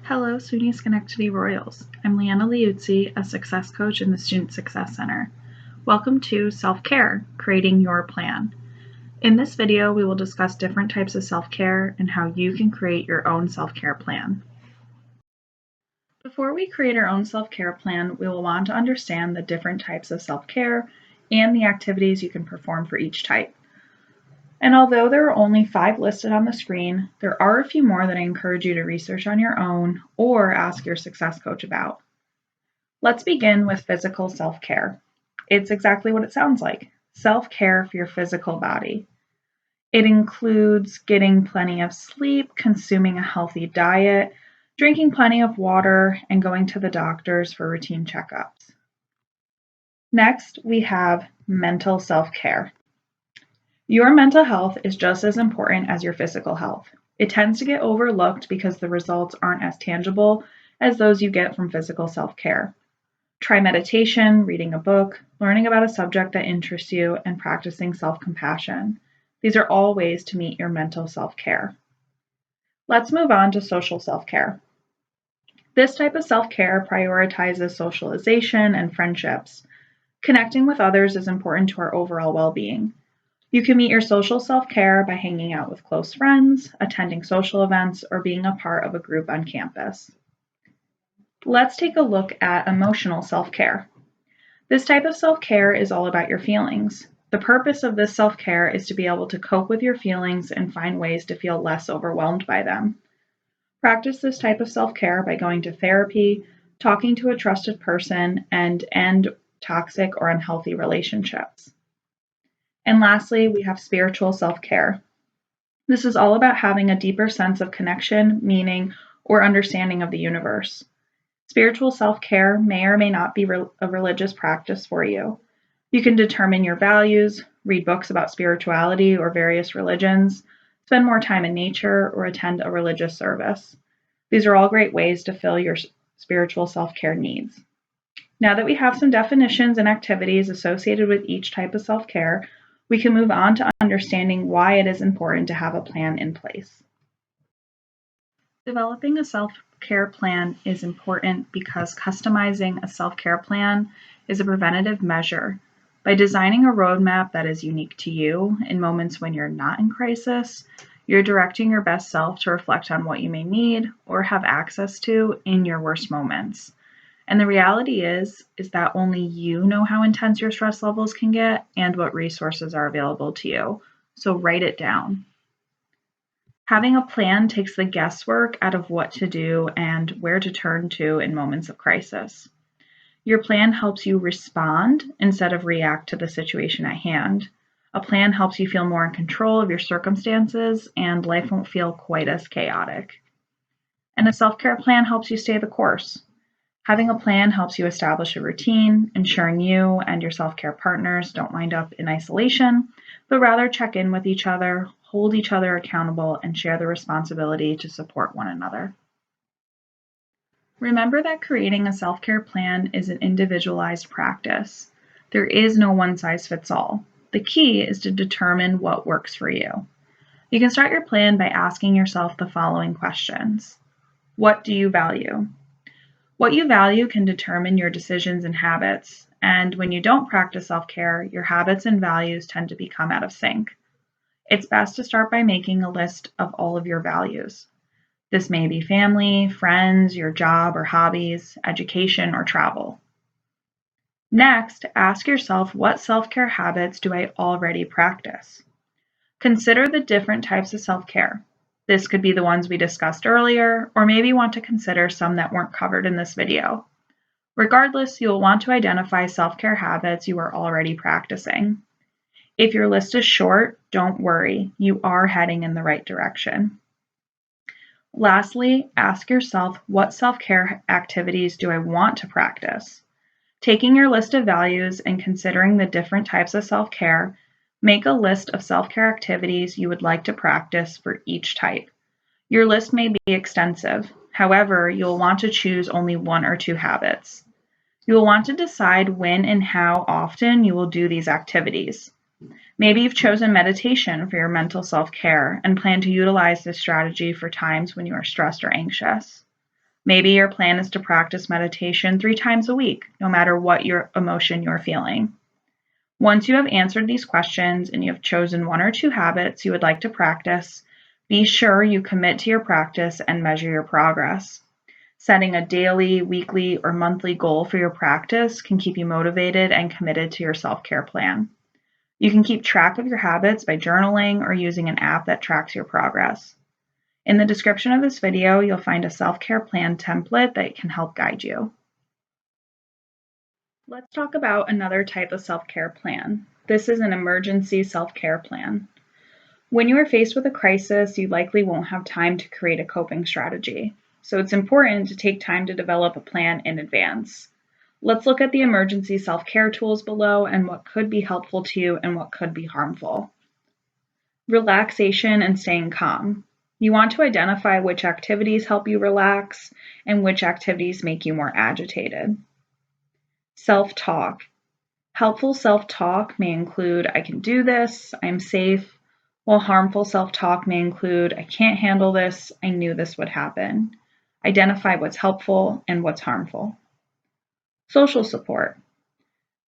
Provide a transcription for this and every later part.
Hello, SUNY Schenectady Royals. I'm Leanna Liuzzi, a success coach in the Student Success Center. Welcome to Self-Care, Creating Your Plan. In this video, we will discuss different types of self-care and how you can create your own self-care plan. Before we create our own self-care plan, we will want to understand the different types of self-care and the activities you can perform for each type. And although there are only 5 listed on the screen, there are a few more that I encourage you to research on your own or ask your success coach about. Let's begin with physical self-care. It's exactly what it sounds like, self-care for your physical body. It includes getting plenty of sleep, consuming a healthy diet, drinking plenty of water, and going to the doctors for routine checkups. Next, we have mental self-care. Your mental health is just as important as your physical health. It tends to get overlooked because the results aren't as tangible as those you get from physical self-care. Try meditation, reading a book, learning about a subject that interests you, and practicing self-compassion. These are all ways to meet your mental self-care. Let's move on to social self-care. This type of self-care prioritizes socialization and friendships. Connecting with others is important to our overall well-being. You can meet your social self-care by hanging out with close friends, attending social events, or being a part of a group on campus. Let's take a look at emotional self-care. This type of self-care is all about your feelings. The purpose of this self-care is to be able to cope with your feelings and find ways to feel less overwhelmed by them. Practice this type of self-care by going to therapy, talking to a trusted person, and end toxic or unhealthy relationships. And lastly, we have spiritual self-care. This is all about having a deeper sense of connection, meaning, or understanding of the universe. Spiritual self-care may or may not be a religious practice for you. You can determine your values, read books about spirituality or various religions, spend more time in nature, or attend a religious service. These are all great ways to fill your spiritual self-care needs. Now that we have some definitions and activities associated with each type of self-care, we can move on to understanding why it is important to have a plan in place. Developing a self-care plan is important because customizing a self-care plan is a preventative measure. By designing a roadmap that is unique to you in moments when you're not in crisis, you're directing your best self to reflect on what you may need or have access to in your worst moments. And the reality is that only you know how intense your stress levels can get and what resources are available to you. So write it down. Having a plan takes the guesswork out of what to do and where to turn to in moments of crisis. Your plan helps you respond instead of react to the situation at hand. A plan helps you feel more in control of your circumstances and life won't feel quite as chaotic. And a self-care plan helps you stay the course. Having a plan helps you establish a routine, ensuring you and your self-care partners don't wind up in isolation, but rather check in with each other, hold each other accountable, and share the responsibility to support one another. Remember that creating a self-care plan is an individualized practice. There is no one-size-fits-all. The key is to determine what works for you. You can start your plan by asking yourself the following questions. What do you value? What you value can determine your decisions and habits, and when you don't practice self-care, your habits and values tend to become out of sync. It's best to start by making a list of all of your values. This may be family, friends, your job or hobbies, education, or travel. Next, ask yourself, what self-care habits do I already practice? Consider the different types of self-care. This could be the ones we discussed earlier, or maybe want to consider some that weren't covered in this video. Regardless, you'll want to identify self-care habits you are already practicing. If your list is short, don't worry, you are heading in the right direction. Lastly, ask yourself, what self-care activities do I want to practice? Taking your list of values and considering the different types of self-care, make a list of self-care activities you would like to practice for each type. Your list may be extensive. However, you'll want to choose only 1 or 2 habits. You will want to decide when and how often you will do these activities. Maybe you've chosen meditation for your mental self-care and plan to utilize this strategy for times when you are stressed or anxious. Maybe your plan is to practice meditation 3 times a week, no matter what your emotion you're feeling. Once you have answered these questions and you have chosen 1 or 2 habits you would like to practice, be sure you commit to your practice and measure your progress. Setting a daily, weekly, or monthly goal for your practice can keep you motivated and committed to your self-care plan. You can keep track of your habits by journaling or using an app that tracks your progress. In the description of this video, you'll find a self-care plan template that can help guide you. Let's talk about another type of self-care plan. This is an emergency self-care plan. When you are faced with a crisis, you likely won't have time to create a coping strategy. So it's important to take time to develop a plan in advance. Let's look at the emergency self-care tools below and what could be helpful to you and what could be harmful. Relaxation and staying calm. You want to identify which activities help you relax and which activities make you more agitated. Self-talk. Helpful self-talk may include, I can do this, I'm safe, while harmful self-talk may include, I can't handle this, I knew this would happen. Identify what's helpful and what's harmful. Social support.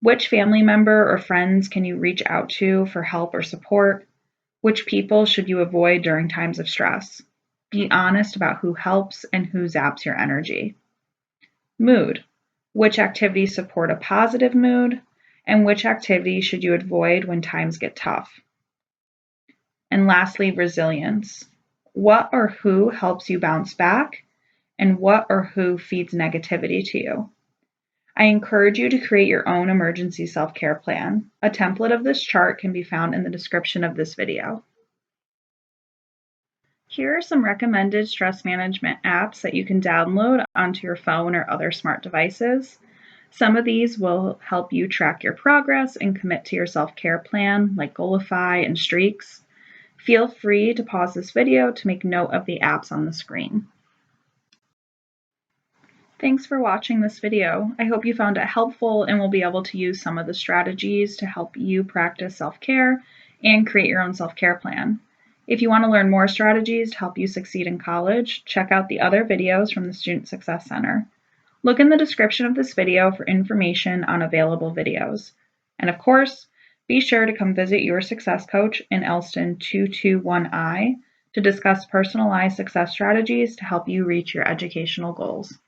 Which family member or friends can you reach out to for help or support? Which people should you avoid during times of stress? Be honest about who helps and who zaps your energy. Mood. Which activities support a positive mood, and which activities should you avoid when times get tough? And lastly, resilience. What or who helps you bounce back, and what or who feeds negativity to you? I encourage you to create your own emergency self-care plan. A template of this chart can be found in the description of this video. Here are some recommended stress management apps that you can download onto your phone or other smart devices. Some of these will help you track your progress and commit to your self-care plan, like Goalify and Streaks. Feel free to pause this video to make note of the apps on the screen. Thanks for watching this video. I hope you found it helpful and will be able to use some of the strategies to help you practice self-care and create your own self-care plan. If you want to learn more strategies to help you succeed in college, check out the other videos from the Student Success Center. Look in the description of this video for information on available videos. And of course, be sure to come visit your success coach in Elston 221I to discuss personalized success strategies to help you reach your educational goals.